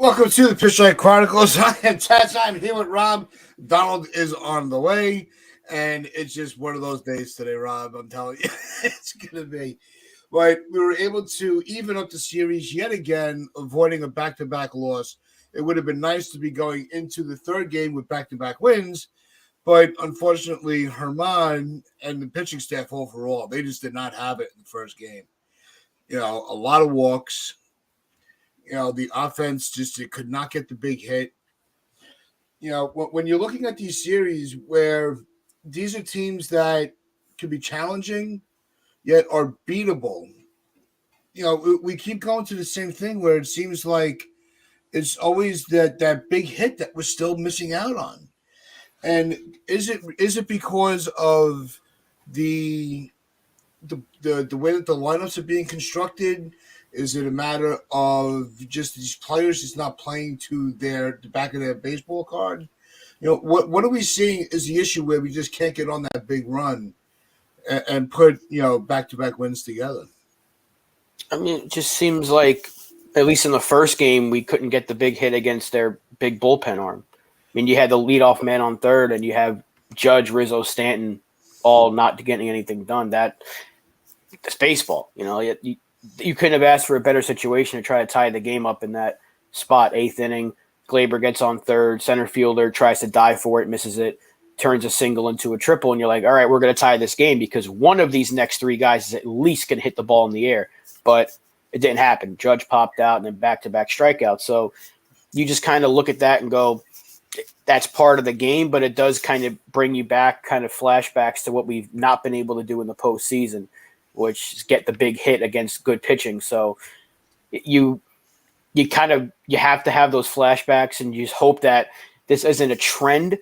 Welcome to the Pitchlight Chronicles. I am Tats. I'm here with Rob. Donald is on the way, and it's just one of those days today, Rob. I'm telling you, it's going to be. But we were able to even up the series yet again, avoiding a back-to-back loss. It would have been nice to be going into the third game with back-to-back wins, but unfortunately, Herman and the pitching staff overall, they just did not have it in the first game. You know, a lot of walks. You know, the offense just it could not get the big hit. You know, when you're looking at these series where these are teams that could be challenging yet are beatable, you know, we keep going to the same thing where it seems like it's always that big hit that we're still missing out on. And is it because of the way that the lineups are being constructed? Is it a matter of just these players just not playing to the back of their baseball card? You know, what are we seeing is the issue where we just can't get on that big run and put, you know, back-to-back wins together? I mean, it just seems like, at least in the first game, we couldn't get the big hit against their big bullpen arm. I mean, you had the leadoff man on third, and you have Judge, Rizzo, Stanton all not getting anything done. That's baseball. You know, you couldn't have asked for a better situation to try to tie the game up in that spot. Eighth inning, Glaber gets on third, center fielder tries to dive for it, misses it, turns a single into a triple, and you're like, all right, we're going to tie this game because one of these next three guys is at least going to hit the ball in the air. But it didn't happen. Judge popped out and then back-to-back strikeouts. So you just kind of look at that and go, that's part of the game, but it does kind of bring you back kind of flashbacks to what we've not been able to do in the postseason, which is get the big hit against good pitching. So you have to have those flashbacks, and you just hope that this isn't a trend.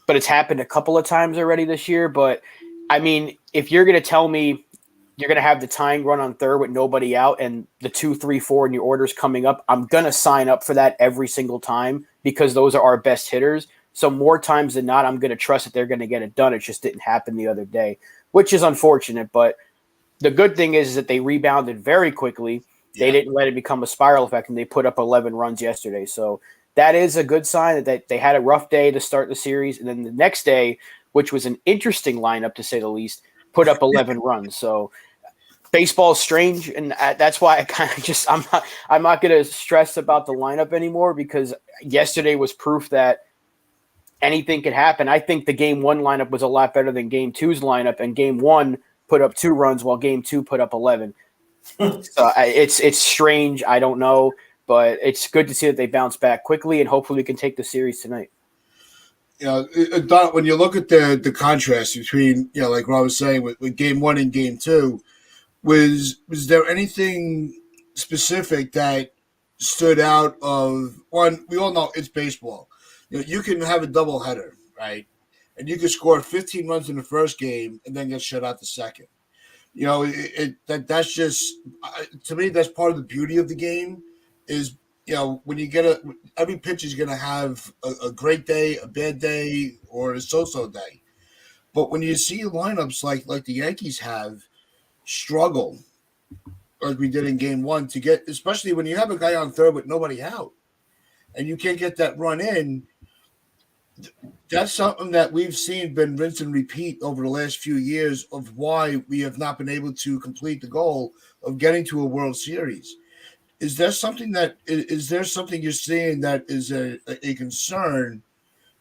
But it's happened a couple of times already this year. But I mean, if you're going to tell me you're going to have the tying run on third with nobody out and the 2, 3, 4 in your orders coming up, I'm going to sign up for that every single time because those are our best hitters. So more times than not, I'm going to trust that they're going to get it done. It just didn't happen the other day, which is unfortunate. But the good thing is that they rebounded very quickly. Yeah. They didn't let it become a spiral effect, and they put up 11 runs yesterday. So that is a good sign that they had a rough day to start the series. And then the next day, which was an interesting lineup to say the least, put up 11 runs. So baseball is strange, and that's why I kind of just I'm not going to stress about the lineup anymore because yesterday was proof that anything could happen. I think the game one lineup was a lot better than game two's lineup, and game one put up 2 runs while game two put up 11. So it's strange. I don't know, but it's good to see that they bounce back quickly, and hopefully we can take the series tonight. You know, Don, when you look at the contrast between, you know, like Rob was saying with game one and game two, was there anything specific that stood out of one? We all know it's baseball. You know, you can have a doubleheader, right? And you can score 15 runs in the first game and then get shut out the second. You know, that's just to me that's part of the beauty of the game is, you know, when you get every pitcher is going to have a great day, a bad day, or a so-so day. But when you see lineups like the Yankees have struggle, like we did in game one, to get, especially when you have a guy on third with nobody out, and you can't get that run in, that's something that we've seen been rinse and repeat over the last few years of why we have not been able to complete the goal of getting to a World Series. Is there something you're seeing that is a concern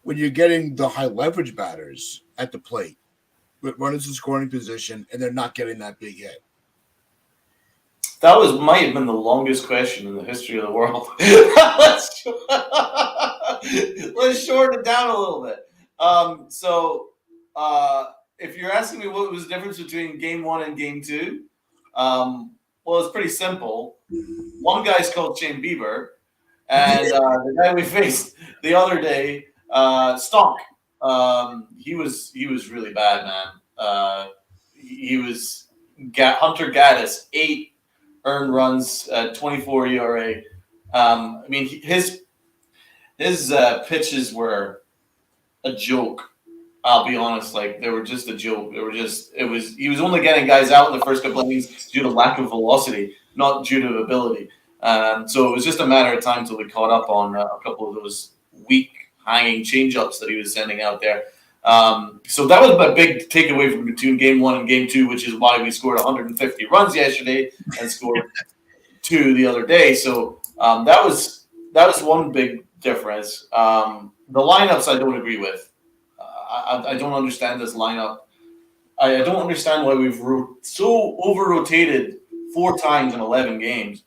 when you're getting the high leverage batters at the plate with runners in scoring position and they're not getting that big hit? That might have been the longest question in the history of the world. Let's shorten it down a little bit. If you're asking me what was the difference between game one and game two, well, it's pretty simple. One guy's called Shane Bieber, and the guy we faced the other day, Stonk. He was really bad, man. He was Hunter Gaddis, 8 earned runs, 24 ERA. I mean, his pitches were a joke. I'll be honest, like they were just a joke. He was only getting guys out in the first couple of innings due to lack of velocity, not due to ability. So it was just a matter of time till we caught up on a couple of those weak hanging changeups that he was sending out there. So that was my big takeaway from between game 1 and game 2, which is why we scored 150 runs yesterday and scored 2 the other day. So that was one big difference. The lineups I don't agree with. I don't understand this lineup. I don't understand why we've so over-rotated 4 times in 11 games.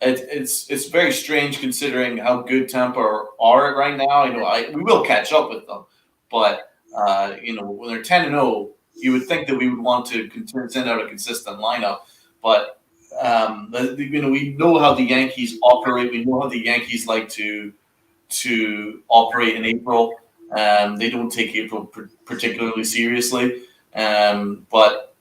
It's very strange considering how good Tampa are right now. I know we will catch up with them, but when they're 10-0, you would think that we would want to send out a consistent lineup. But we know how the Yankees operate. We know how the Yankees like to operate in April. They don't take April particularly seriously. But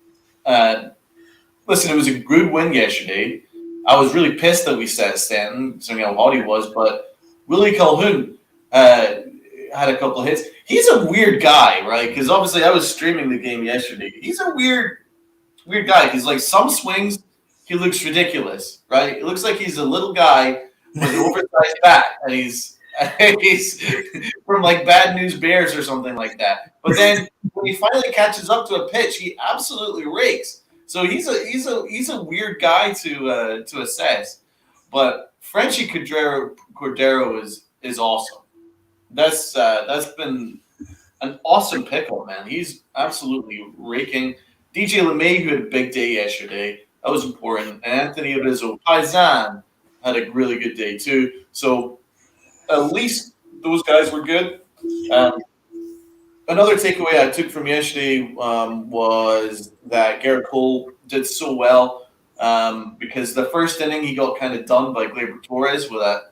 listen, it was a good win yesterday. I was really pissed that we sat Stanton, considering how hot he was, but Willie Calhoun had a couple of hits. He's a weird guy, right? Because obviously I was streaming the game yesterday. He's a weird guy because, like, some swings, he looks ridiculous, right? It looks like he's a little guy with an oversized bat, and he's from like Bad News Bears or something like that. But then when he finally catches up to a pitch, he absolutely rakes. So he's a weird guy to assess. But Franchy Cordero is awesome. That's been an awesome pickup, man. He's absolutely raking. DJ LeMay, who had a big day yesterday, that was important. And Anthony Rizzo Paisan had a really good day too. So at least those guys were good. Another takeaway I took from yesterday was that Garrett Cole did so well because the first inning he got kind of done by Gleyber Torres with an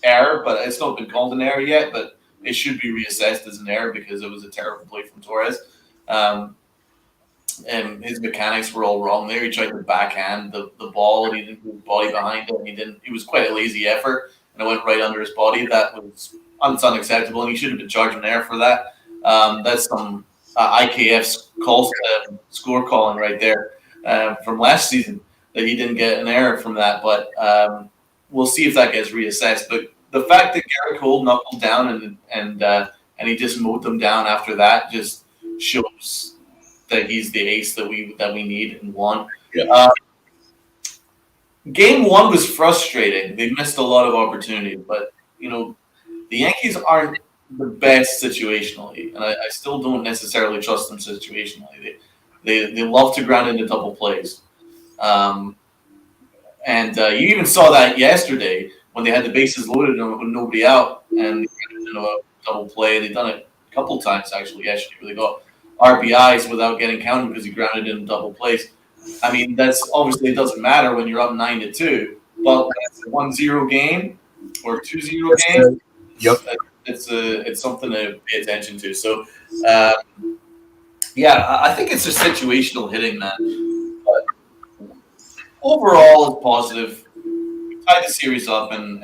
error, but it's not been called an error yet, but it should be reassessed as an error because it was a terrible play from Torres. And his mechanics were all wrong there. He tried to backhand the ball and he didn't put his body behind it. And it was quite a lazy effort and it went right under his body. That's unacceptable and he should have been charged an error for that. That's some IKF score calling right there from last season that he didn't get an error from that. But we'll see if that gets reassessed. But the fact that Garrett Cole knuckled down and he just mowed them down after that just shows that he's the ace that we need and won. Yeah. Game 1 was frustrating. They missed a lot of opportunities, but the Yankees aren't the best situationally, and I still don't necessarily trust them situationally. They love to ground into double plays, and you even saw that yesterday when they had the bases loaded and with nobody out, and a double play. They've done it a couple times actually yesterday, where they got RBIs without getting counted because he grounded in double plays. I mean, that's obviously it doesn't matter when you're up 9-2, but when it's a 1-0 game or 2-0 game, yep. It's something to pay attention to. So, I think it's a situational hitting, man. But overall, it's positive. We tied the series up, and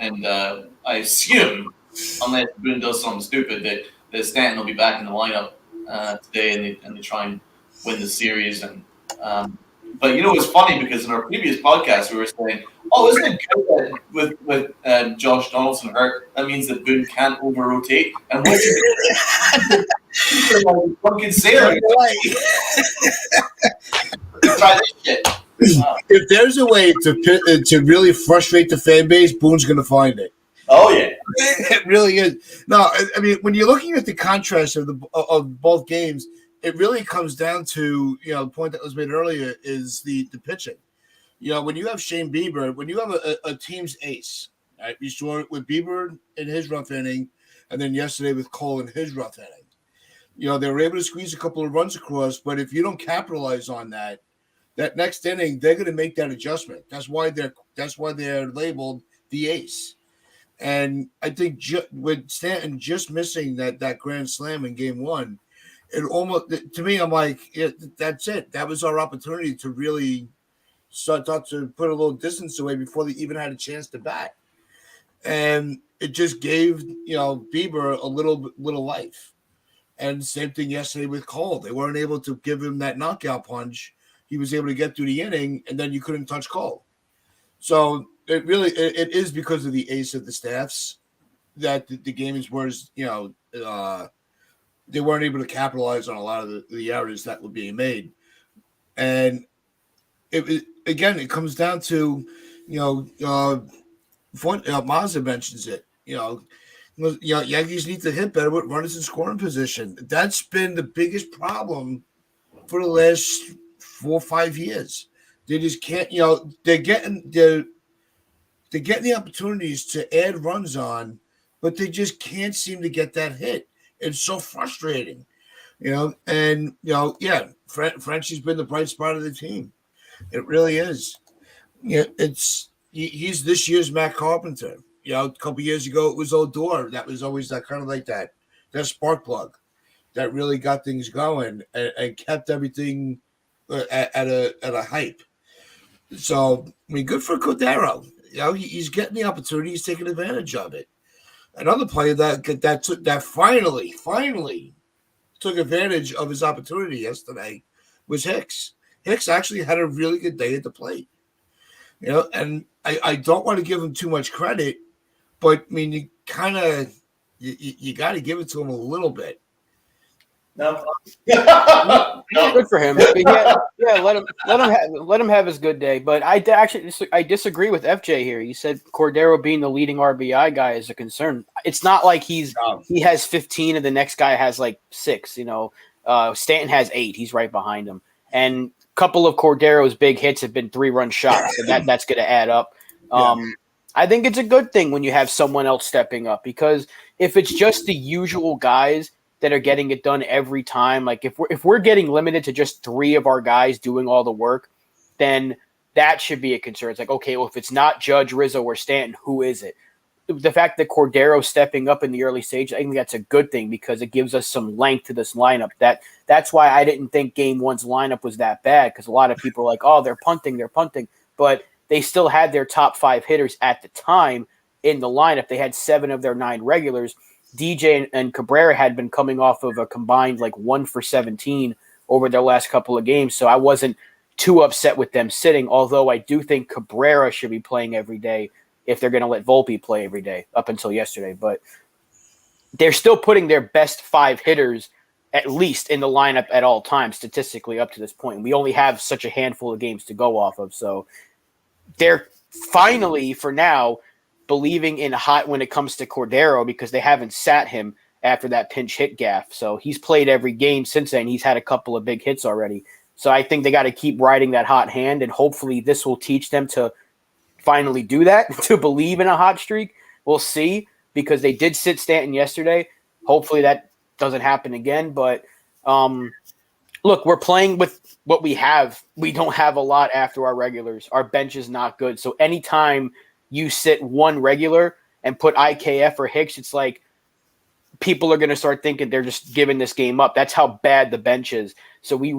I assume, unless Boone does something stupid, that Stanton will be back in the lineup today, and they try and win the series. And but it's funny because in our previous podcast we were saying, "Oh, isn't it good that with Josh Donaldson hurt? That means that Boone can't over rotate." And what you fucking sailor? Try this shit. If there's a way to really frustrate the fan base, Boone's going to find it. Oh yeah, it really is. No, I mean when you're looking at the contrast of both games, it really comes down to the point that was made earlier is the pitching. When you have Shane Bieber, when you have a team's ace, right? You saw it with Bieber in his rough inning, and then yesterday with Cole in his rough inning. They were able to squeeze a couple of runs across, but if you don't capitalize on that next inning, they're going to make that adjustment. That's why they're labeled the ace. And I think with Stanton just missing that grand slam in game 1, it almost, to me, I'm like, that's it. That was our opportunity to really start to put a little distance away before they even had a chance to bat. And it just gave, Bieber a little life. And same thing yesterday with Cole. They weren't able to give him that knockout punch. He was able to get through the inning, and then you couldn't touch Cole. So it is because of the ace of the staffs that the game is worse. They weren't able to capitalize on a lot of the errors that were being made, and it comes down to Mazda mentions it. Yankees need to hit better with runners in scoring position. That's been the biggest problem for the last 4 or 5 years. They just can't. They're getting the opportunities to add runs on, but they just can't seem to get that hit. It's so frustrating, Franchy's been the bright spot of the team. It really is. He's this year's Matt Carpenter. A couple years ago it was Odor. That was always that kind of like that spark plug that really got things going and kept everything at a hype. So good for Cordero. He's getting the opportunity. He's taking advantage of it. Another player that finally took advantage of his opportunity yesterday was Hicks. Hicks actually had a really good day at the plate. And I don't want to give him too much credit, but you kind of you got to give it to him a little bit. No. Good for him. Let him have his good day. But I disagree with FJ here. He said Cordero being the leading RBI guy is a concern. It's not like he has 15 and the next guy has like 6. Stanton has 8. He's right behind him. And a couple of Cordero's big hits have been 3-run shots, so that's going to add up. I think it's a good thing when you have someone else stepping up, because if it's just the usual guys that are getting it done every time, like if we're getting limited to just 3 of our guys doing all the work, then that should be a concern. It's like, okay, well, if it's not Judge, Rizzo, or Stanton, who is it? The fact that Cordero stepping up in the early stage, I think that's a good thing because it gives us some length to this lineup. That's why I didn't think Game 1's lineup was that bad, because a lot of people are like, oh, they're punting. But they still had their top 5 hitters at the time in the lineup. They had 7 of their 9 regulars. DJ and Cabrera had been coming off of a combined 1 for 17 over their last couple of games, so I wasn't too upset with them sitting, although I do think Cabrera should be playing every day if they're going to let Volpe play every day up until yesterday. But they're still putting their best 5 hitters at least in the lineup at all times, statistically up to this point. We only have such a handful of games to go off of, so they're finally, for now, believing in hot when it comes to Cordero, because they haven't sat him after that pinch hit gaff. So he's played every game since then. He's had a couple of big hits already. So I think they got to keep riding that hot hand, and hopefully this will teach them to finally do that, to believe in a hot streak. We'll see, because they did sit Stanton yesterday. Hopefully that doesn't happen again. But look, we're playing with what we have. We don't have a lot after our regulars. Our bench is not good. So anytime you sit one regular and put IKF or Hicks, it's like people are going to start thinking they're just giving this game up. That's how bad the bench is. So we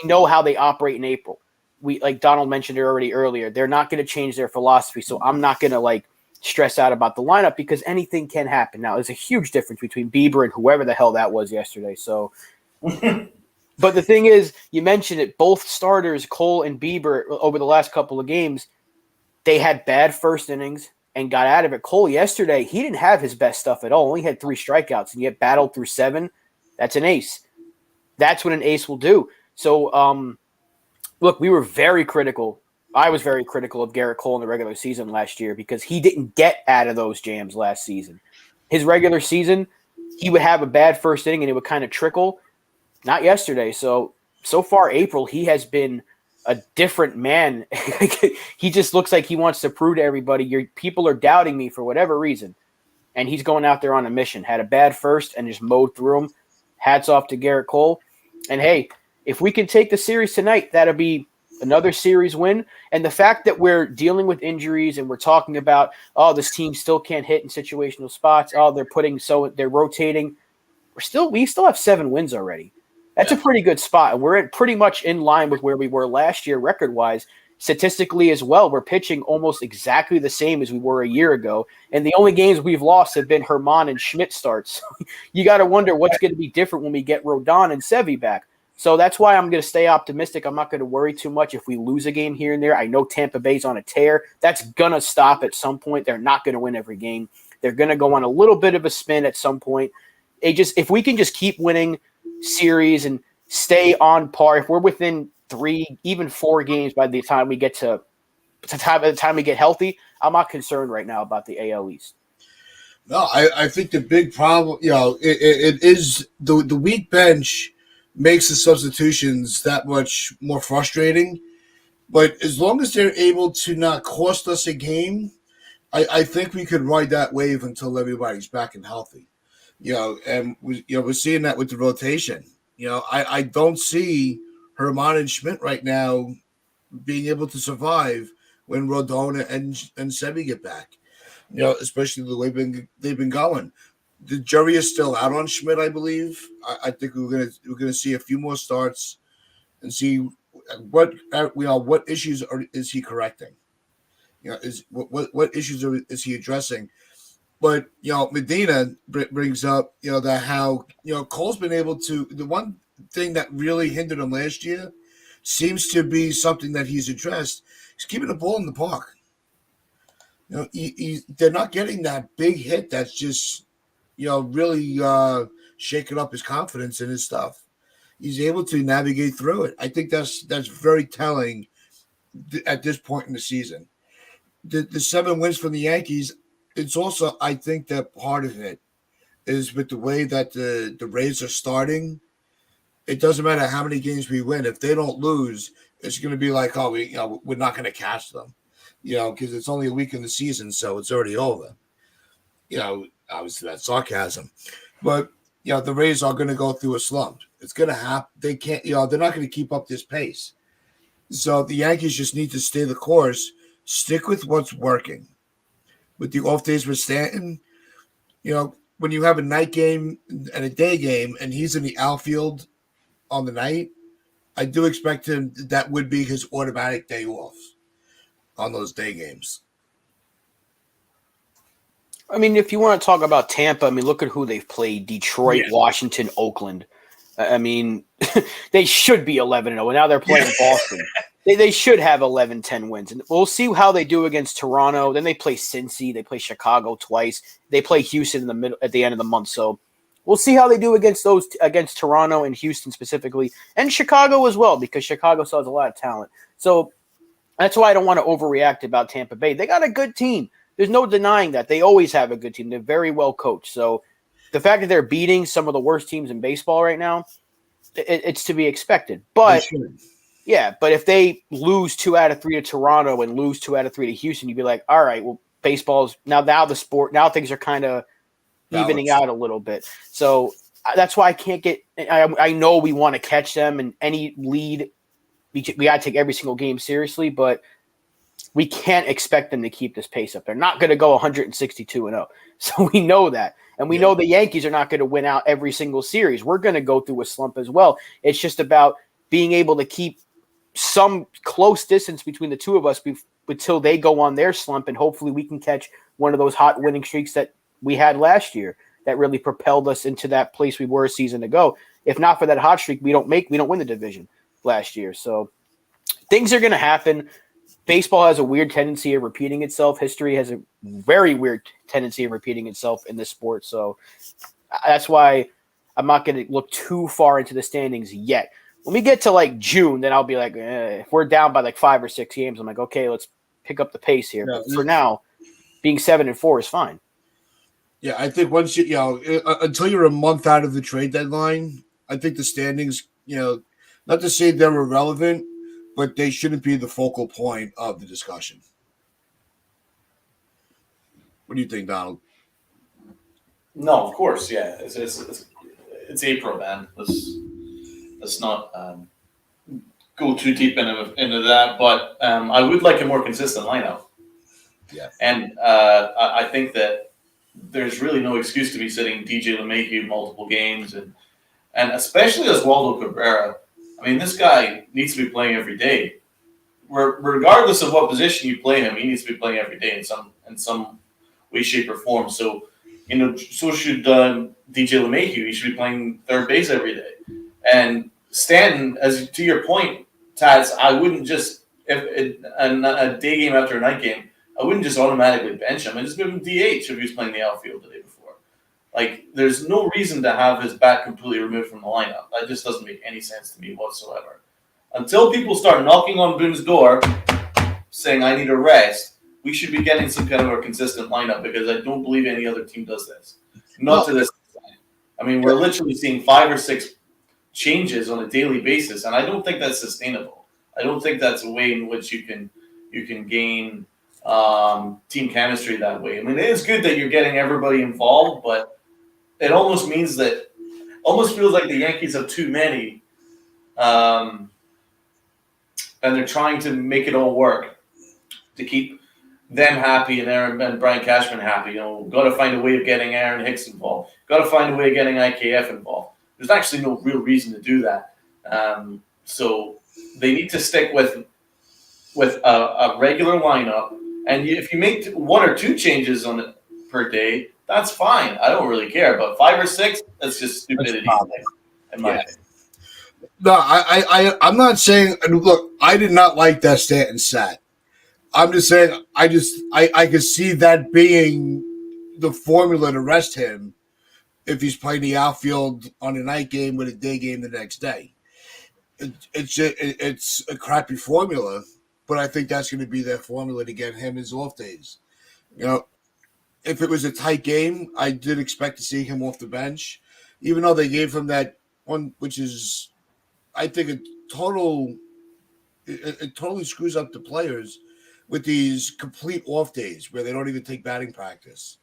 know how they operate in April. We, like Donald mentioned earlier, they're not going to change their philosophy. So I'm not going to stress out about the lineup, because anything can happen. Now, there's a huge difference between Bieber and whoever the hell that was yesterday. So, but the thing is, you mentioned it, both starters, Cole and Bieber, over the last couple of games, they had bad first innings and got out of it. Cole yesterday, he didn't have his best stuff at all. Only had 3 strikeouts, and yet battled through 7. That's an ace. That's what an ace will do. So, look, we were very critical. I was very critical of Garrett Cole in the regular season last year, because he didn't get out of those jams last season. His regular season, he would have a bad first inning and it would kind of trickle. Not yesterday. So far, April, he has been a different man. He just looks like he wants to prove to everybody, people are doubting me for whatever reason. And he's going out there on a mission. Had a bad first and just mowed through them. Hats off to Garrett Cole. And hey, if we can take the series tonight, that'll be another series win. And the fact that we're dealing with injuries and we're talking about, oh, this team still can't hit in situational spots. Oh, they're rotating. We still have 7 wins already. That's a pretty good spot. And we're pretty much in line with where we were last year record-wise. Statistically as well, we're pitching almost exactly the same as we were a year ago. And the only games we've lost have been Herman and Schmidt starts. You got to wonder what's going to be different when we get Rodon and Sevy back. So that's why I'm going to stay optimistic. I'm not going to worry too much if we lose a game here and there. I know Tampa Bay's on a tear. That's going to stop at some point. They're not going to win every game. They're going to go on a little bit of a spin at some point. If we can just keep winning series and stay on par, if we're within 3, even 4 games by the time we get healthy, I'm not concerned right now about the AL East. No, I think the big problem, it is the weak bench makes the substitutions that much more frustrating. But as long as they're able to not cost us a game, I think we could ride that wave until everybody's back and healthy. And we're seeing that with the rotation. I don't see Herman and Schmidt right now being able to survive when Rodon and Sebi get back. Especially the way they've been going. The jury is still out on Schmidt, I believe. I think we're gonna see a few more starts and see what issues is he correcting. Is what issues is he addressing? But Medina brings up that how Cole's been able to. The one thing that really hindered him last year seems to be something that he's addressed. He's keeping the ball in the park. They're not getting that big hit that's just, really shaking up his confidence in his stuff. He's able to navigate through it. I think that's very telling at this point in the season. The 7 wins from the Yankees, it's also, I think that part of it is with the way that the Rays are starting. It doesn't matter how many games we win. If they don't lose, it's going to be like, oh, we're not going to catch them. Because it's only a week in the season, so it's already over. Obviously that's sarcasm. But, the Rays are going to go through a slump. It's going to happen. They can't, they're not going to keep up this pace. So the Yankees just need to stay the course, stick with what's working. With the off days with Stanton, when you have a night game and a day game and he's in the outfield on the night, I do expect him, that would be his automatic day off on those day games. I mean, if you want to talk about Tampa, look at who they've played: Detroit, Washington, Oakland. I mean, they should be 11-0, and now they're playing Boston. They should have 11-10 wins, and we'll see how they do against Toronto. Then they play Cincy, they play Chicago twice, they play Houston at the end of the month. So we'll see how they do against Toronto and Houston specifically, and Chicago as well, because Chicago still has a lot of talent. So that's why I don't want to overreact about Tampa Bay. They got a good team. There's no denying that. They always have a good team. They're very well coached. So the fact that they're beating some of the worst teams in baseball right now, it's to be expected. But but if they lose 2 out of 3 to Toronto and lose 2 out of 3 to Houston, you'd be like, all right, well, baseball's now the sport. Now things are kind of evening out a little bit. So that's why I can't get. I know we want to catch them, and any lead, we got to take every single game seriously, but we can't expect them to keep this pace up. They're not going to go 162-0. So we know that. And we know the Yankees are not going to win out every single series. We're going to go through a slump as well. It's just about being able to keep some close distance between the two of us until they go on their slump, and hopefully we can catch one of those hot winning streaks that we had last year that really propelled us into that place we were a season ago. If not for that hot streak, we don't win the division last year. So things are going to happen. Baseball has a weird tendency of repeating itself. History has a very weird tendency of repeating itself in this sport. So that's why I'm not going to look too far into the standings yet. When we get to June, then I'll be like, if we're down by 5 or 6 games, I'm like, okay, let's pick up the pace here. But for now, being 7-4 is fine. Yeah, I think once until you're a month out of the trade deadline, I think the standings, not to say they're irrelevant, but they shouldn't be the focal point of the discussion. What do you think, Donald? No, of course, yeah. It's April, man. Let's not go too deep into that. But I would like a more consistent lineup. Yeah. And I think that there's really no excuse to be sitting DJ LeMahieu multiple games, and especially Oswaldo Cabrera. I mean, this guy needs to be playing every day. Regardless of what position you play him, he needs to be playing every day in some way, shape, or form. So, so should DJ LeMahieu. He should be playing third base every day. And Stanton, as to your point, Taz, I wouldn't just a day game after a night game, I wouldn't just automatically bench him. I just move him DH if he was playing the outfield the day before. Like, there's no reason to have his bat completely removed from the lineup. That just doesn't make any sense to me whatsoever. Until people start knocking on Boone's door saying, I need a rest, we should be getting some kind of a consistent lineup because I don't believe any other team does this. Not to this extent. I mean, we're literally seeing 5 or 6 changes on a daily basis, and I don't think that's sustainable. I don't think that's a way in which you can gain team chemistry that way. I mean, it is good that you're getting everybody involved, but it almost means that almost feels like the Yankees have too many, and they're trying to make it all work to keep them happy and Brian Cashman happy. You know, got to find a way of getting Aaron Hicks involved. Got to find a way of getting IKF involved. There's actually no real reason to do that. So they need to stick with a regular lineup. And if you make 1 or 2 changes on it per day, that's fine. I don't really care. But 5 or 6, that's just stupidity. In my opinion. No, I'm not saying. Look, I did not like that Stanton sat. I'm just saying. I could see that being the formula to rest him if he's playing the outfield on a night game with a day game the next day. It's a crappy formula, but I think that's going to be their formula to get him his off days. You know, if it was a tight game, I did expect to see him off the bench, even though they gave him that one, which is, I think, it totally screws up the players with these complete off days where they don't even take batting practice.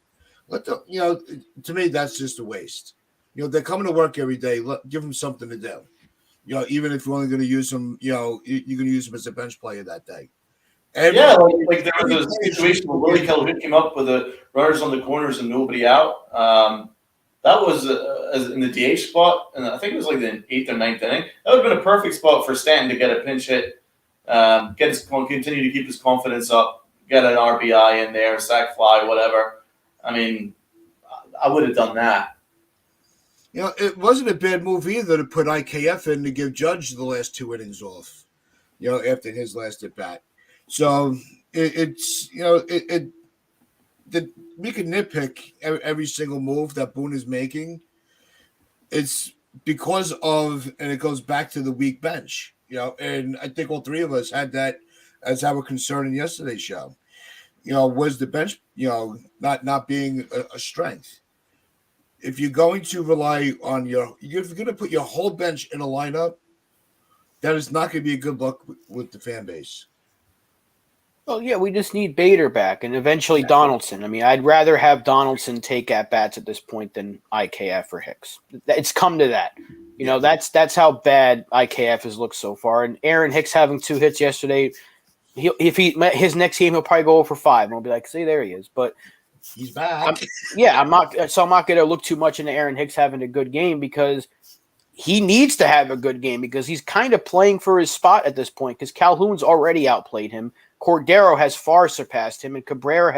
To me, that's just a waste. You know, they're coming to work every day. Give them something to do. You know, even if you're only going to use them, you know, you're going to use them as a bench player that day. Like there was a situation where Willie Calhoun came up with the runners on the corners and nobody out. That was in the DH spot, and I think it was like the 8th or 9th inning. That would have been a perfect spot for Stanton to get a pinch hit, continue to keep his confidence up, get an RBI in there, sac fly, whatever. I mean, I would have done that. You know, it wasn't a bad move either to put IKF in to give Judge the last 2 innings off, you know, after his last at bat. So it's, you know, we can nitpick every single move that Boone is making. It's because of, and it goes back to the weak bench, you know, and I think all 3 of us had that as our concern in yesterday's show. You know, was the bench, you know, not being a strength. If you're going to rely on if you're going to put your whole bench in a lineup, that is not going to be a good look with the fan base. Well, yeah, we just need Bader back and eventually Donaldson. I mean, I'd rather have Donaldson take at-bats at this point than IKF or Hicks. It's come to that. You know, that's how bad IKF has looked so far. And Aaron Hicks having 2 hits yesterday, his next game, he'll probably go over 5. And we'll be like, see, there he is. But he's back. I'm not going to look too much into Aaron Hicks having a good game because he needs to have a good game because he's kind of playing for his spot at this point because Calhoun's already outplayed him. Cordero has far surpassed him, and Cabrera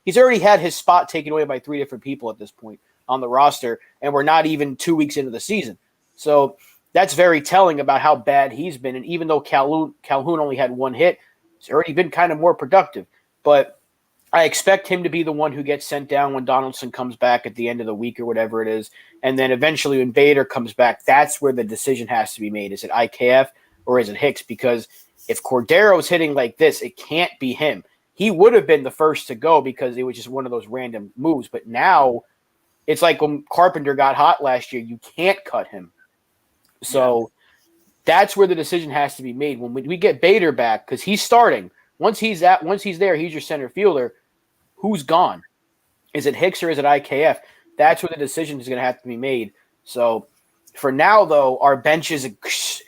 he's already had his spot taken away by 3 different people at this point on the roster, and we're not even 2 weeks into the season. So that's very telling about how bad he's been. And even though Calhoun only had 1 hit, he's already been kind of more productive. But I expect him to be the one who gets sent down when Donaldson comes back at the end of the week or whatever it is. And then eventually when Bader comes back, that's where the decision has to be made. Is it IKF or is it Hicks? Because if Cordero's hitting like this, it can't be him. He would have been the first to go because it was just one of those random moves. But now it's like when Carpenter got hot last year, you can't cut him. So that's where the decision has to be made. When we get Bader back, because he's starting. Once he's there, he's your center fielder. Who's gone? Is it Hicks or is it IKF? That's where the decision is going to have to be made. So for now, though, our bench is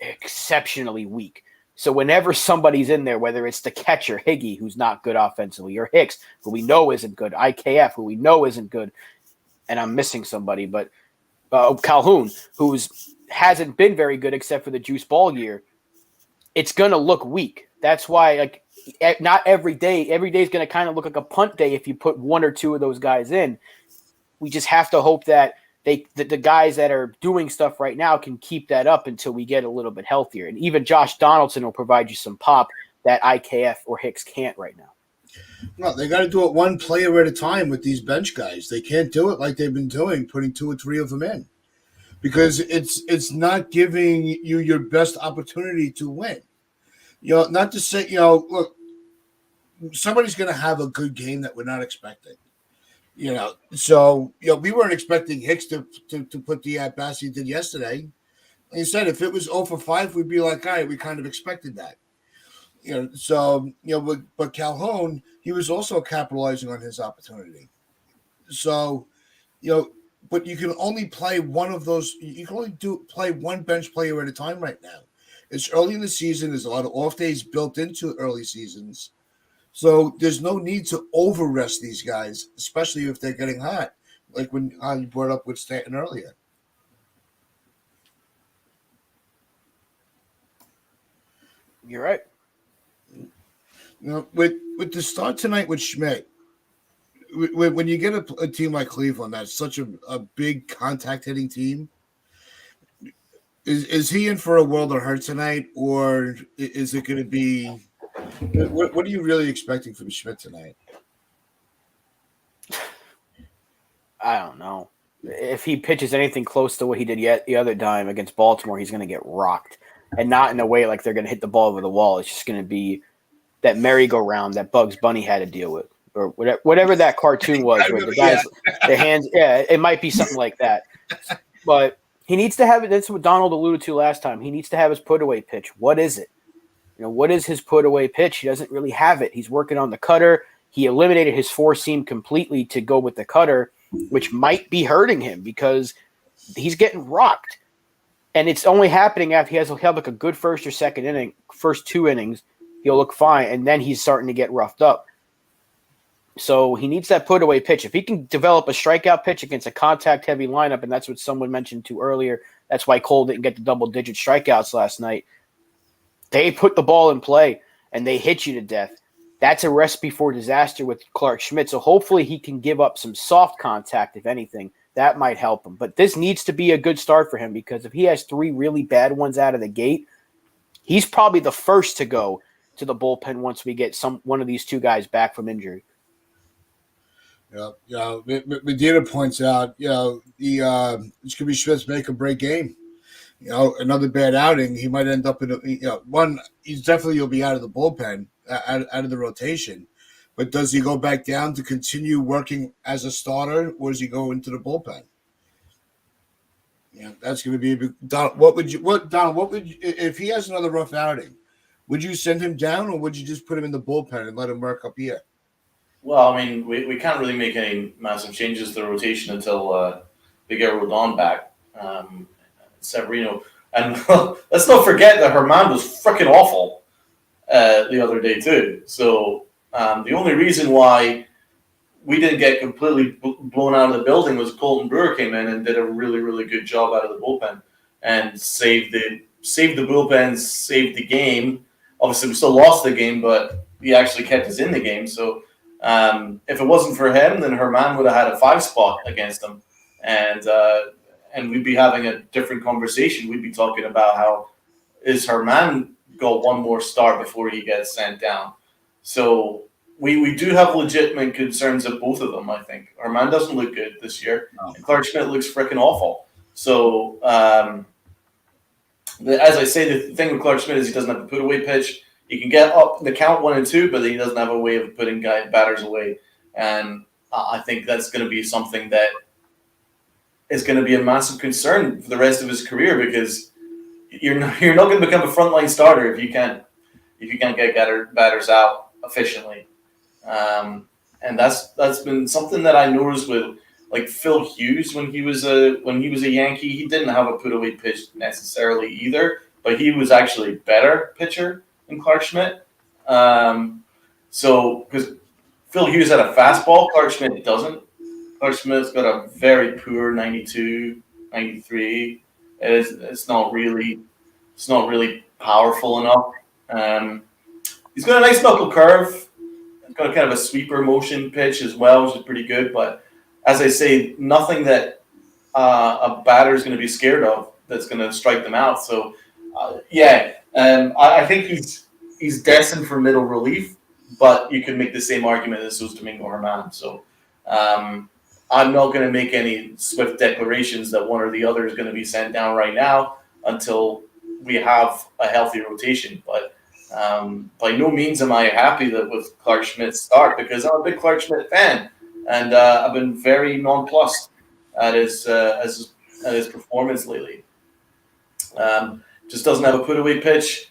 exceptionally weak. So whenever somebody's in there, whether it's the catcher, Higgy, who's not good offensively, or Hicks, who we know isn't good, IKF, who we know isn't good, and I'm missing somebody, but Calhoun, hasn't been very good except for the juice ball year, it's going to look weak. That's why, not every day is going to kind of look like a punt day if you put 1 or 2 of those guys in. We just have to hope that the guys that are doing stuff right now can keep that up until we get a little bit healthier. And even Josh Donaldson will provide you some pop that IKF or Hicks can't right now. No, they got to do it one player at a time with these bench guys. They can't do it like they've been doing, putting 2 or 3 of them in, because it's not giving you your best opportunity to win. Not to say, look, somebody's going to have a good game that we're not expecting. So we weren't expecting Hicks to put the at bats he did yesterday. Like you said, if it was 0 for 5, we'd be like, all right, we kind of expected that. But Calhoun, he was also capitalizing on his opportunity. So, but you can only play one of those. You can only play one bench player at a time right now. It's early in the season. There's a lot of off days built into early seasons. So there's no need to over rest these guys, especially if they're getting hot, like when you brought up with Stanton earlier. You're right. With the start tonight with Schmidt, when you get a team like Cleveland that's such a big contact hitting team, is he in for a world of hurt tonight, or is it going to be? What are you really expecting from Schmidt tonight? I don't know. If he pitches anything close to what he did yet the other time against Baltimore, he's going to get rocked, and not in a way like they're going to hit the ball over the wall. It's just going to be that merry-go-round that Bugs Bunny had to deal with, or whatever that cartoon was, where the guys, their hands, it might be something like that. But he needs to have it. That's what Donald alluded to last time. He needs to have his put-away pitch. What is it? What is his put-away pitch? He doesn't really have it. He's working on the cutter. He eliminated his four-seam completely to go with the cutter, which might be hurting him because he's getting rocked. And it's only happening after he'll have like a good first or second inning, first 2 innings. He'll look fine, and then he's starting to get roughed up. So he needs that put-away pitch. If he can develop a strikeout pitch against a contact-heavy lineup, and that's what someone mentioned too earlier, that's why Cole didn't get the double-digit strikeouts last night. They put the ball in play, and they hit you to death. That's a recipe for disaster with Clark Schmidt. So hopefully he can give up some soft contact, if anything. That might help him. But this needs to be a good start for him because if he has 3 really bad ones out of the gate, he's probably the first to go to the bullpen once we get one of these 2 guys back from injury. Medina points out, this could be Schmidt's make or break game. Another bad outing, he might end up in he'll be out of the bullpen, out of the rotation. But does he go back down to continue working as a starter, or does he go into the bullpen? That's going to be a big. Donald, what would you if he has another rough outing? Would you send him down, or would you just put him in the bullpen and let him work up here? Well, I mean, we can't really make any massive changes to the rotation until we get Rodon back. Severino. And let's not forget that Herman was freaking awful the other day, too. So the only reason why we didn't get completely blown out of the building was Colton Brewer came in and did a really, really good job out of the bullpen and saved the bullpen, saved the game. Obviously, we still lost the game, but he actually kept us in the game. So if it wasn't for him, then Herman would have had a 5 spot against him. And we'd be having a different conversation. We'd be talking about how is Herman got one more start before he gets sent down. So we do have legitimate concerns of both of them, I think. Herman doesn't look good this year. No. And Clark Schmidt looks freaking awful. So as I say, the thing with Clark Schmidt is he doesn't have a put-away pitch. He can get up the count 1 and 2, but he doesn't have a way of putting batters away. And I think that's going to be something that is going to be a massive concern for the rest of his career because you're not going to become a frontline starter if you can't get batters out efficiently. And that's been something that I noticed with like Phil Hughes when he was a Yankee. He didn't have a put away pitch necessarily either, but he was actually a better pitcher than Clark Schmidt. So because Phil Hughes had a fastball, Clark Schmidt doesn't. Clark Schmidt's got a very poor 92, 93. It's not really powerful enough. He's got a nice knuckle curve. He's got kind of a sweeper motion pitch as well, which is pretty good. But as I say, nothing that a batter is going to be scared of that's going to strike them out. So, I think he's destined for middle relief, but you could make the same argument as Domingo Germán. So, I'm not going to make any swift declarations that one or the other is going to be sent down right now until we have a healthy rotation. But by no means am I happy with Clark Schmidt's start, because I'm a big Clark Schmidt fan, and I've been very nonplussed at his performance lately. Just doesn't have a put-away pitch,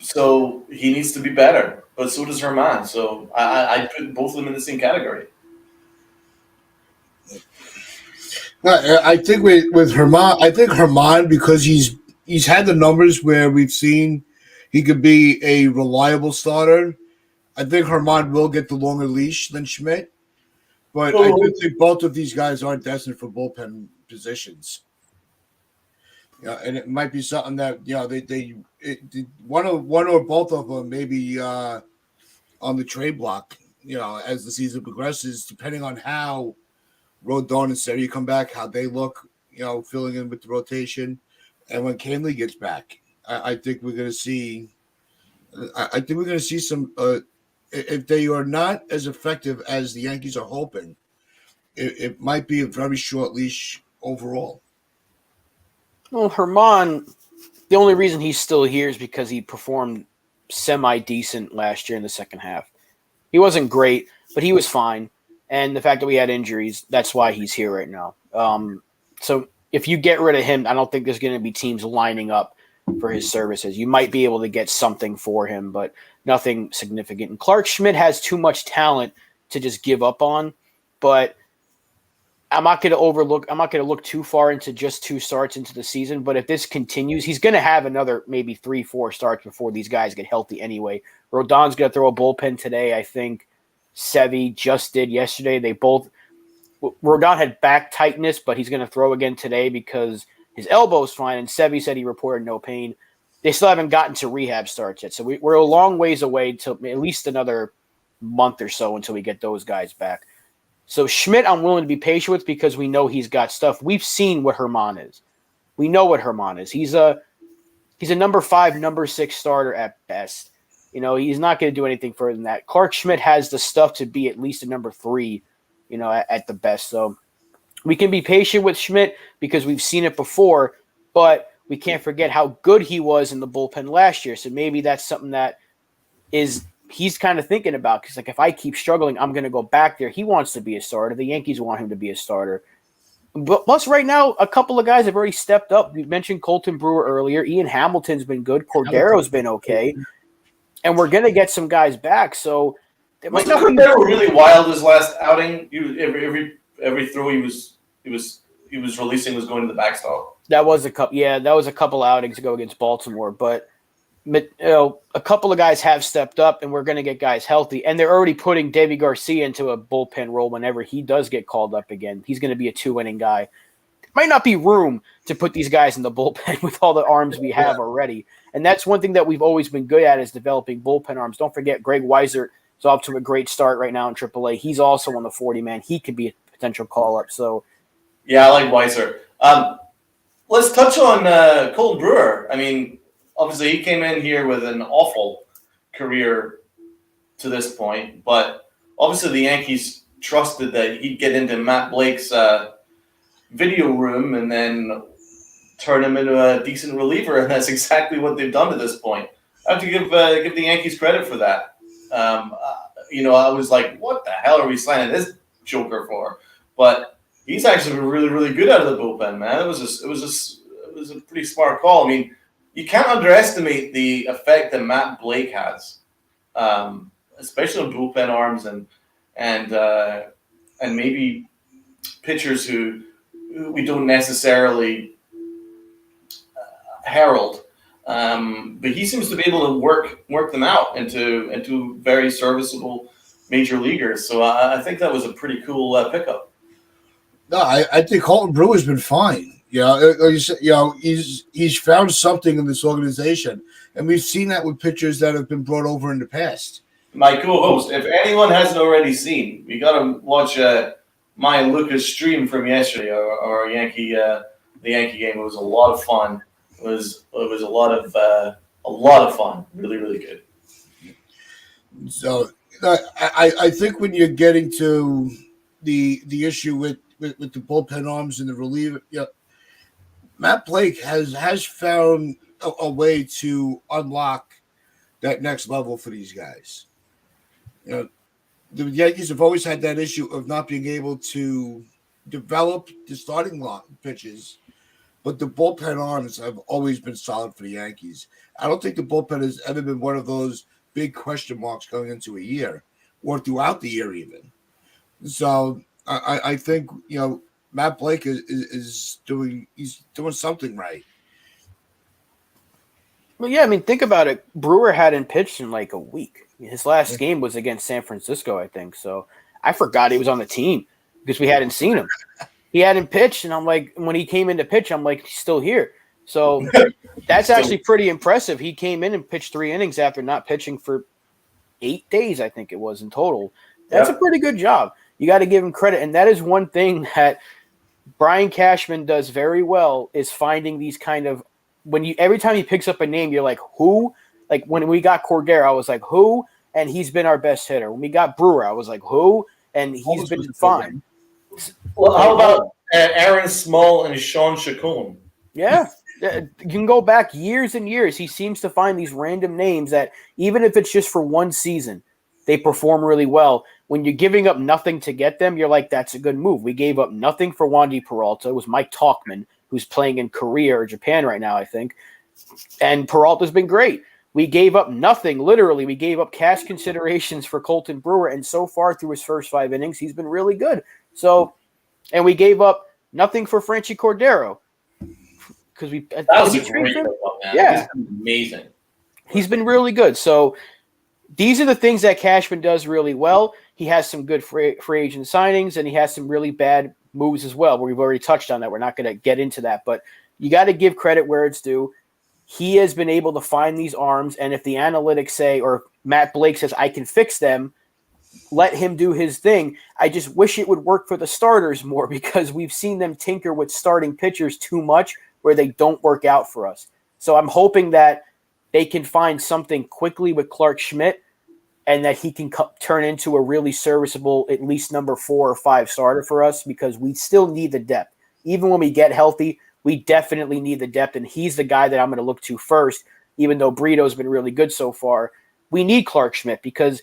so he needs to be better. But so does Germán. So I put both of them in the same category. I think with Germán, because he's had the numbers where we've seen he could be a reliable starter. I think Germán will get the longer leash than Schmidt, but I do think both of these guys aren't destined for bullpen positions. Yeah, and it might be something that one or both of them maybe on the trade block. As the season progresses, depending on how Rodon and Seri come back, how they look, filling in with the rotation, and when Canley gets back, I think we're going to see. I think we're going to see some. If they are not as effective as the Yankees are hoping, it might be a very short leash overall. Well, Germán, the only reason he's still here is because he performed semi-decent last year in the second half. He wasn't great, but he was fine. And the fact that we had injuries, that's why he's here right now. So if you get rid of him, I don't think there's going to be teams lining up for his services. You might be able to get something for him, but nothing significant. And Clark Schmidt has too much talent to just give up on, but I'm not going to look too far into just 2 starts into the season, but if this continues, he's going to have another maybe 3-4 starts before these guys get healthy anyway. Rodon's going to throw a bullpen today, I think. Sevy just did yesterday. Rodon had back tightness, but he's going to throw again today because his elbow's fine, and Sevy said he reported no pain. They still haven't gotten to rehab starts yet, so we're a long ways away till at least another month or so until we get those guys back. So Schmidt, I'm willing to be patient with because we know he's got stuff. We've seen what Germán is. We know what Germán is. He's a number 5, number 6 starter at best. He's not going to do anything further than that. Clark Schmidt has the stuff to be at least a number 3, at the best. So we can be patient with Schmidt because we've seen it before, but we can't forget how good he was in the bullpen last year. So maybe that's something that he's kind of thinking about, because if I keep struggling, I'm going to go back there. He wants to be a starter. The Yankees want him to be a starter. But plus, right now, a couple of guys have already stepped up. We mentioned Colton Brewer earlier. Ian Hamilton's been good. Cordero's been okay. And we're going to get some guys back. So it might not be really wild his last outing. Every throw he was releasing was going to the backstop. That was a couple outings ago against Baltimore, but a couple of guys have stepped up, and we're going to get guys healthy. And they're already putting Deivi Garcia into a bullpen role whenever he does get called up again. He's going to be a 2-inning guy. Might not be room to put these guys in the bullpen with all the arms we have already. And that's one thing that we've always been good at, is developing bullpen arms. Don't forget, Greg Weiser is off to a great start right now in AAA. He's also on the 40-man. He could be a potential call-up. So, yeah, I like Weiser. Let's touch on Colton Brewer. I mean, obviously, he came in here with an awful career to this point, but obviously the Yankees trusted that he'd get into Matt Blake's video room and then turn him into a decent reliever, and that's exactly what they've done to this point. I have to give the Yankees credit for that. I was like, what the hell are we signing this joker for? But he's actually been really, really good out of the bullpen, man. It was a pretty smart call. I mean, you can't underestimate the effect that Matt Blake has, especially on bullpen arms and maybe pitchers who we don't necessarily herald. But he seems to be able to work them out into very serviceable major leaguers. So I think that was a pretty cool pickup. No, I think Colton Brewer's been fine. He's found something in this organization, and we've seen that with pitchers that have been brought over in the past. My co-host, if anyone hasn't already seen, we got to watch my Lucas stream from yesterday, our Yankee the Yankee game. It was a lot of fun. It was a lot of fun. Really, really good. So I think when you're getting to the issue with the bullpen arms and the reliever, Matt Blake has found a way to unlock that next level for these guys. The Yankees have always had that issue of not being able to develop the starting pitches, but the bullpen arms have always been solid for the Yankees. I don't think the bullpen has ever been one of those big question marks going into a year or throughout the year even. So I think Matt Blake is doing something right. Well, yeah, I mean, think about it. Brewer hadn't pitched in like a week. His last game was against San Francisco, I think. So I forgot he was on the team because we hadn't seen him. He hadn't pitched, and I'm like, when he came in to pitch, I'm like, he's still here. So that's actually pretty impressive. He came in and pitched 3 innings after not pitching for 8 days, I think it was in total. That's a pretty good job. You got to give him credit. And that is one thing that Brian Cashman does very well is finding these kind of every time he picks up a name, you're like, who? Like when we got Cordero, I was like, who? And he's been our best hitter. When we got Brewer, I was like, who? And he's been fine. Well, how about Aaron Small and Sean Chacon? Yeah. You can go back years and years. He seems to find these random names that even if it's just for one season, they perform really well. When you're giving up nothing to get them, you're like, that's a good move. We gave up nothing for Wandy Peralta. It was Mike Tauchman, who's playing in Korea or Japan right now, I think. And Peralta's been great. We gave up nothing, literally. We gave up cash considerations for Colton Brewer, and so far through his first 5 innings, he's been really good. So, and we gave up nothing for Franchy Cordero. Because that was a great man. Yeah. Amazing. He's been really good. So these are the things that Cashman does really well. He has some good free agent signings, and he has some really bad moves as well, where we've already touched on that. We're not going to get into that, but you got to give credit where it's due. He has been able to find these arms, and if the analytics say, or Matt Blake says, I can fix them, let him do his thing. I just wish it would work for the starters more because we've seen them tinker with starting pitchers too much where they don't work out for us. So I'm hoping that they can find something quickly with Clark Schmidt and that he can turn into a really serviceable, at least number 4 or 5 starter for us because we still need the depth. Even when we get healthy, we definitely need the depth, and he's the guy that I'm going to look to first, even though Brito's been really good so far. We need Clark Schmidt because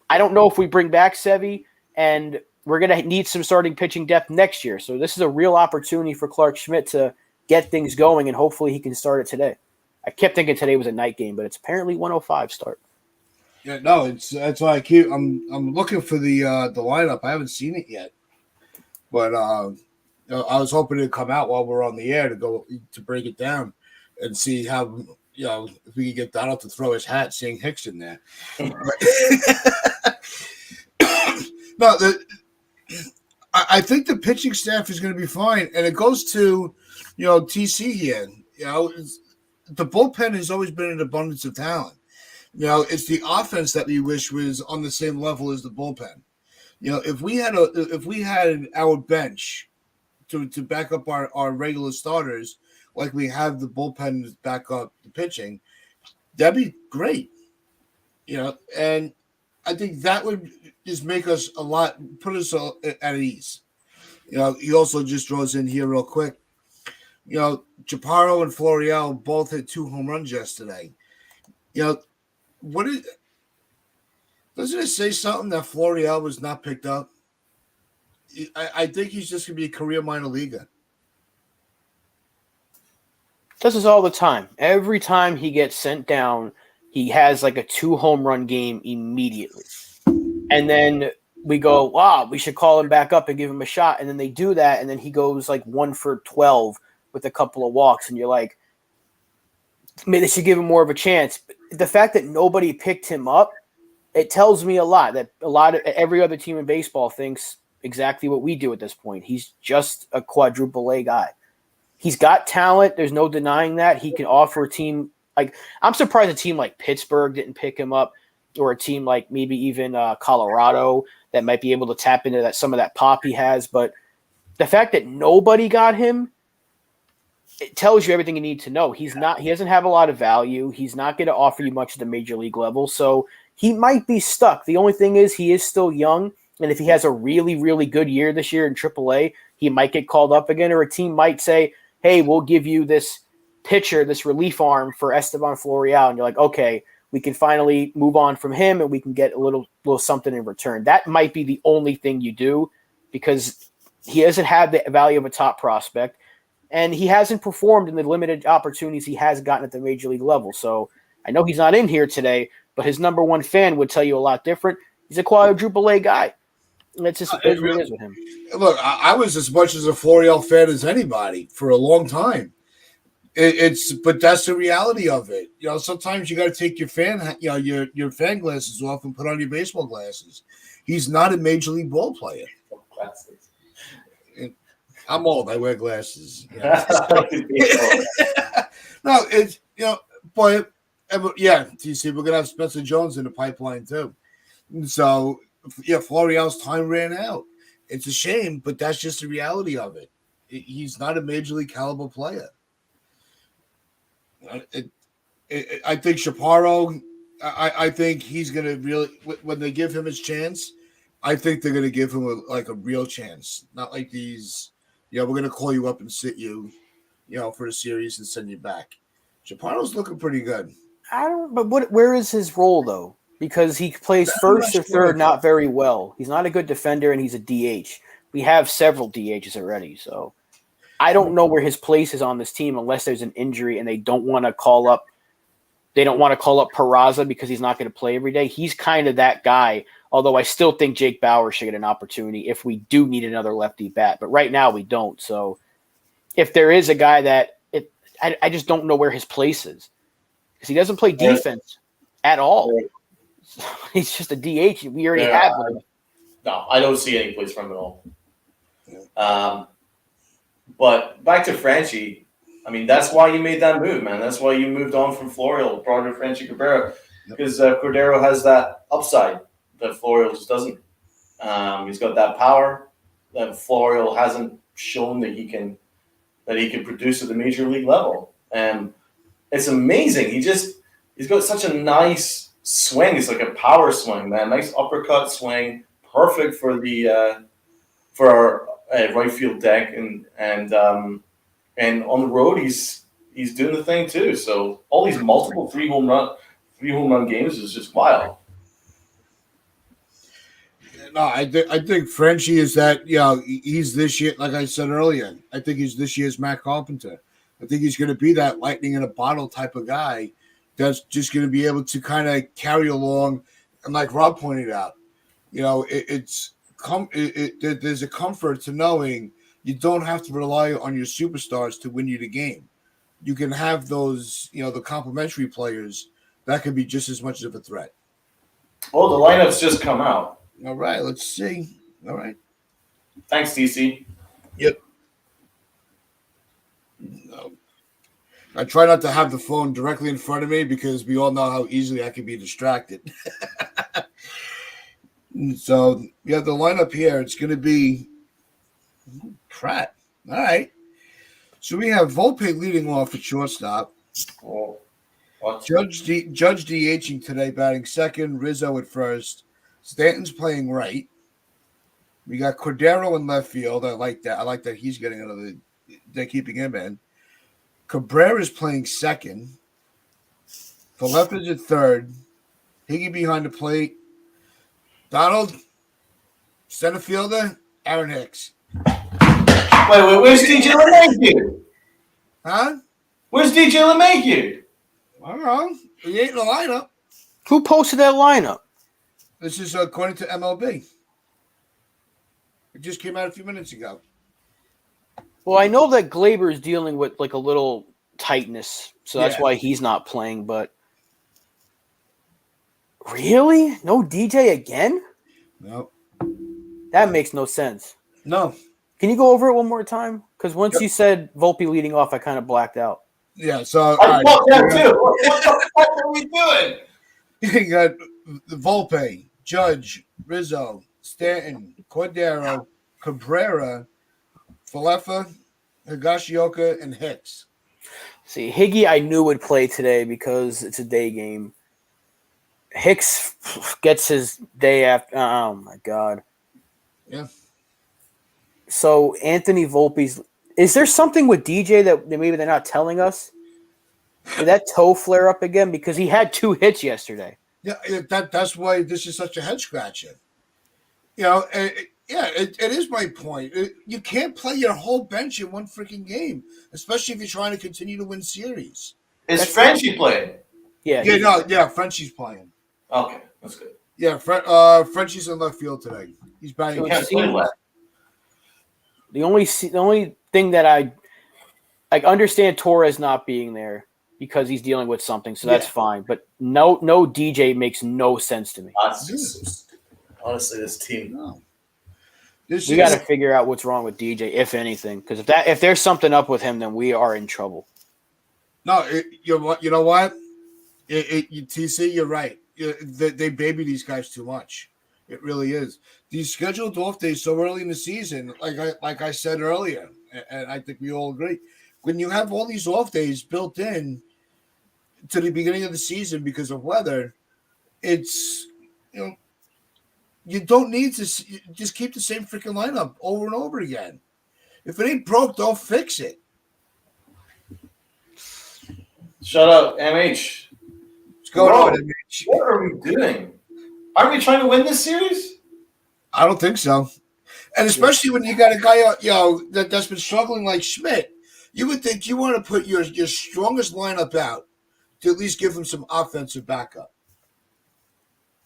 I don't know if we bring back Sevy, and we're going to need some starting pitching depth next year. So this is a real opportunity for Clark Schmidt to get things going, and hopefully he can start it today. I kept thinking today was a night game, but it's apparently 1:05 start. Yeah, no, that's why I'm looking for the lineup. I haven't seen it yet, but I was hoping it'd come out while we're on the air to break it down and see how if we could get Donald to throw his hat, seeing Hicks in there. No, I think the pitching staff is going to be fine, and it goes to TC here. The bullpen has always been an abundance of talent. It's the offense that we wish was on the same level as the bullpen. If we had our bench to back up our regular starters, like we have the bullpen to back up the pitching, that'd be great. And I think that would just make us put us at ease. He also just throws in here real quick. Chaparro and Florial both hit 2 home runs yesterday. Doesn't it say something that Florial was not picked up? I think he's just going to be a career minor leaguer. Does this all the time. Every time he gets sent down, he has like a 2 home run game immediately. And then we go, wow, we should call him back up and give him a shot. And then they do that, and then he goes like 1 for 12 with a couple of walks. And you're like, maybe they should give him more of a chance. But the fact that nobody picked him up, it tells me a lot that every other team in baseball thinks exactly what we do at this point. He's just a quadruple A guy. He's got talent. There's no denying that. He can offer a team like – I'm surprised a team like Pittsburgh didn't pick him up. or a team like maybe even Colorado that might be able to tap into that some of that pop he has. But the fact that nobody got him, it tells you everything you need to know. He doesn't have a lot of value. He's not going to offer you much at the major league level. So he might be stuck. The only thing is he is still young. And if he has a really, really good year this year in AAA, he might get called up again, or a team might say, hey, we'll give you this pitcher, this relief arm for Esteban Florial. And you're like, okay, we can finally move on from him and we can get a little something in return. That might be the only thing you do because he doesn't have the value of a top prospect. And he hasn't performed in the limited opportunities he has gotten at the major league level. So I know he's not in here today, but his number one fan would tell you a lot different. He's a quadruple A guy. And that's just what it is with him. Look, I was as much as a Florial fan as anybody for a long time. But that's the reality of it. Sometimes you got to take your your fan glasses off and put on your baseball glasses. He's not a major league ball player. I'm old. I wear glasses. No, it's but yeah, TC, we're gonna have Spencer Jones in the pipeline too. So yeah, Florial's time ran out. It's a shame, but that's just the reality of it. He's not a major league caliber player. I think Chaparro. I think he's gonna really when they give him his chance. I think they're gonna give him a real chance, not like these. We're going to call you up and sit you, for a series and send you back. Chaparro's looking pretty good. But where is his role, though? Because he plays first or third not very well. He's not a good defender, and he's a DH. We have several DHs already, so I don't know where his place is on this team unless there's an injury and they don't want to call up Peraza because he's not going to play every day. He's kind of that guy. Although I still think Jake Bauer should get an opportunity if we do need another lefty bat. But right now we don't. So if there is a guy I just don't know where his place is. Because he doesn't play defense at all. So he's just a DH. We already have him. No, I don't see any place for him at all. But back to Franchy. I mean, that's why you made that move, man. That's why you moved on from Florial, brought in Franchy Cordero. Because Cordero has that upside that Florial just doesn't. He's got that power that Florial hasn't shown that he can produce at the major league level. And it's amazing. He's got such a nice swing. It's like a power swing, man. Nice uppercut swing, perfect for our right field deck. And on the road he's doing the thing too. So all these multiple three home run games is just wild. No, I think Franchy is that, he's this year, like I said earlier, I think he's this year's Matt Carpenter. I think he's going to be that lightning in a bottle type of guy that's just going to be able to kind of carry along. And like Rob pointed out, there's a comfort to knowing you don't have to rely on your superstars to win you the game. You can have those, the complementary players that could be just as much of a threat. Well, the lineup's just come out. All right, let's see. All right. Thanks, DC. Yep. No. I try not to have the phone directly in front of me because we all know how easily I can be distracted. So, we have the lineup here. It's going to be Pratt. All right. So, we have Volpe leading off at shortstop. Oh, Judge DHing today, batting second. Rizzo at first. Stanton's playing right. We got Cordero in left field. I like that. I like that he's getting they're keeping him in. Cabrera's playing second. The left is at third. Higgy behind the plate. Donald, center fielder, Aaron Hicks. Wait, where's DJ LeMahieu? Huh? Where's DJ LeMahieu? I don't know. He ain't in the lineup. Who posted that lineup? This is according to MLB. It just came out a few minutes ago. Well, I know that Glaber is dealing with like a little tightness, so that's why he's not playing. But really, no DJ again? No. That makes no sense. No. Can you go over it one more time? Because once you said Volpe leading off, I kind of blacked out. Yeah. So I thought that too. What the fuck are we doing? You got the Volpe, Judge, Rizzo, Stanton, Cordero, Cabrera, Falefa, Higashioka, and Hicks. See, Higgy I knew would play today because it's a day game. Hicks gets his day after. Oh, my God. Yeah. So, Anthony Volpe's – is there something with DJ that maybe they're not telling us? Did that toe flare up again? Because he had 2 hits yesterday. Yeah, that's why this is such a head scratcher. You know, it is my point. You can't play your whole bench in one freaking game, especially if you're trying to continue to win series. Is Franchy playing? Yeah. Frenchie's playing. Okay, that's good. Yeah, Frenchie's in left field today. He's batting. He can't play left. The only thing that I understand Torres not being there because he's dealing with something, so that's fine. But no DJ makes no sense to me. Honestly, this team. No. We got to figure out what's wrong with DJ, if anything, because if there's something up with him, then we are in trouble. No, you know what? TC, you're right. They baby these guys too much. It really is. These scheduled off days so early in the season, like I said earlier, and I think we all agree, when you have all these off days built in to the beginning of the season because of weather, it's you don't need to just keep the same freaking lineup over and over again. If it ain't broke, don't fix it. Shut up, MH. What's going on, MH? What are we doing? Are we trying to win this series? I don't think so. And especially when you got a guy, that's been struggling like Schmidt, you would think you want to put your strongest lineup out to at least give him some offensive backup.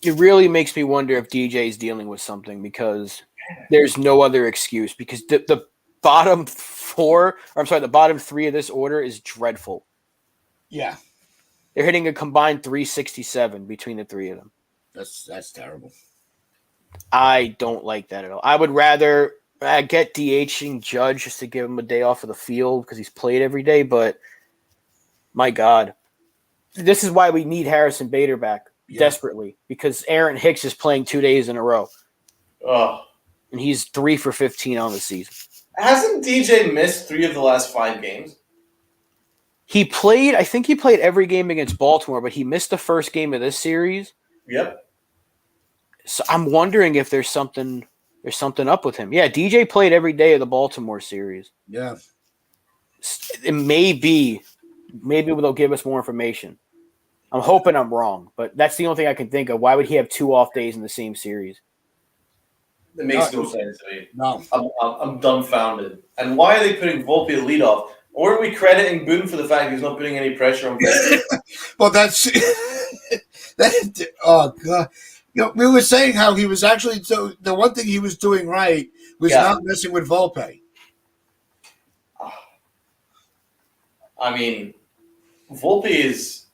It really makes me wonder if DJ is dealing with something because there's no other excuse. Because the bottom 3 of this order is dreadful. Yeah, they're hitting a combined 367 between the 3 of them. That's terrible. I don't like that at all. I would rather get DHing Judge just to give him a day off of the field because he's played every day. But my God, this is why we need Harrison Bader back desperately because Aaron Hicks is playing 2 days in a row. Oh, and he's 3 for 15 on the season. Hasn't DJ missed 3 of the last 5 games? I think he played every game against Baltimore, but he missed the first game of this series. Yep. So I'm wondering if there's something up with him. Yeah, DJ played every day of the Baltimore series. Yeah. It maybe they'll give us more information. I'm hoping I'm wrong, but that's the only thing I can think of. Why would he have 2 off days in the same series? It makes no sense to me. No. I'm dumbfounded. And why are they putting Volpe at leadoff? Or are we crediting Boone for the fact he's not putting any pressure on Volpe? Well, that's oh God. We were saying how he was actually the one thing he was doing right was not messing with Volpe. I mean, Volpe is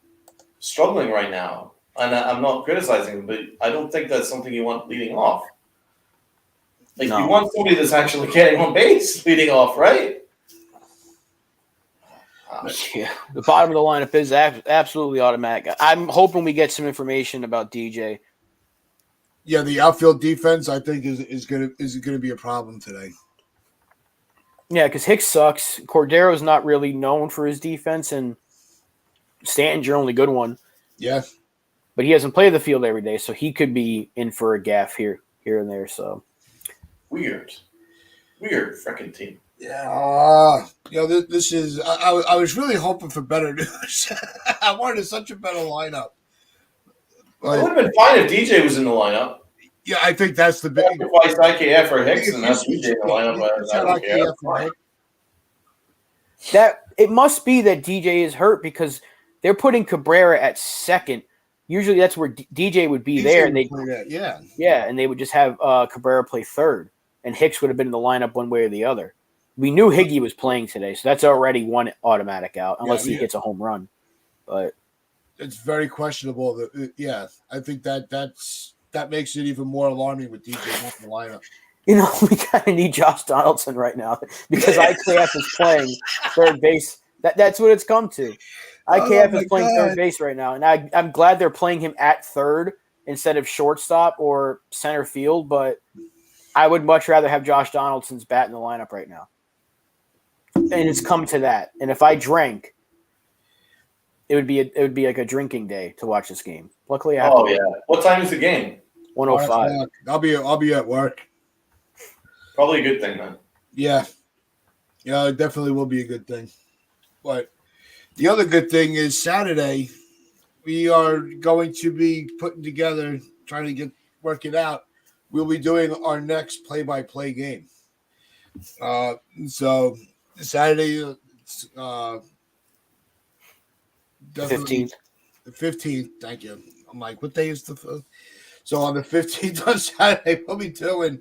struggling right now, and I'm not criticizing him, but I don't think that's something you want leading off. You want somebody that's actually getting on base leading off, right? Yeah, the bottom of the lineup is absolutely automatic. I'm hoping we get some information about DJ. Yeah, the outfield defense I think is gonna be a problem today. Yeah, because Hicks sucks. Cordero's not really known for his defense, and Stanton's your only good one. Yeah, but he hasn't played the field every day, so he could be in for a gaff here and there. So weird freaking team. Yeah, this is. I was really hoping for better news. I wanted such a better lineup. It would have been fine if DJ was in the lineup. Yeah, I think that's the big. Sacrifice IKF or Hicks, and that's DJ in the lineup. That it must be that DJ is hurt because they're putting Cabrera at second. Usually, that's where DJ would be there, and and they would just have Cabrera play third, and Hicks would have been in the lineup one way or the other. We knew Higgy was playing today, so that's already one automatic out, unless he hits a home run. But it's very questionable. I think that makes it even more alarming with DJ not in the lineup. We kind of need Josh Donaldson right now because IKF is playing third base. That's what it's come to. IKF is playing third base right now, and I'm glad they're playing him at third instead of shortstop or center field, but I would much rather have Josh Donaldson's bat in the lineup right now. And it's come to that. And if I drank, it would be like a drinking day to watch this game. Luckily, I have Oh, yeah. What time is the game? 1:05. I'll be at work. Probably a good thing, then. Yeah. Yeah, it definitely will be a good thing. But the other good thing is Saturday, we are going to be putting together, trying to work it out. We'll be doing our next play-by-play game. So Saturday, definitely 15th. the 15th. Thank you. I'm like, what day is the? So on the 15th on Saturday, we'll be doing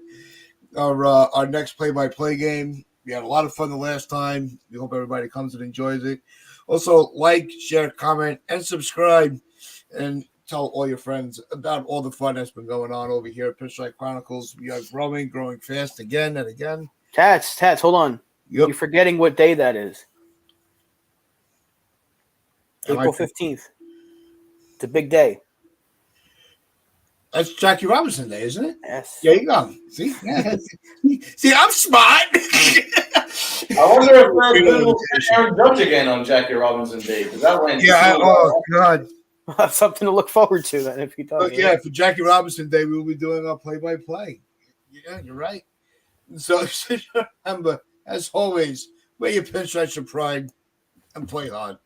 our next play-by-play game. We had a lot of fun the last time. We hope everybody comes and enjoys it. Also, like, share, comment, and subscribe, and tell all your friends about all the fun that's been going on over here at Pitchlight Chronicles. We are growing fast again and again. Tats, hold on. Yep. You're forgetting what day that is. April 15th. It's a big day. That's Jackie Robinson Day, isn't it? Yes. There you go. See? Yeah. See, I'm smart. I wonder if we're going to Aaron Judge again on Jackie Robinson Day. Because that went God. We'll have something to look forward to then if he does. Yeah, for Jackie Robinson Day, we'll be doing our play-by-play. Yeah, you're right. So remember, as always, wear your pinstripes of pride and play hard.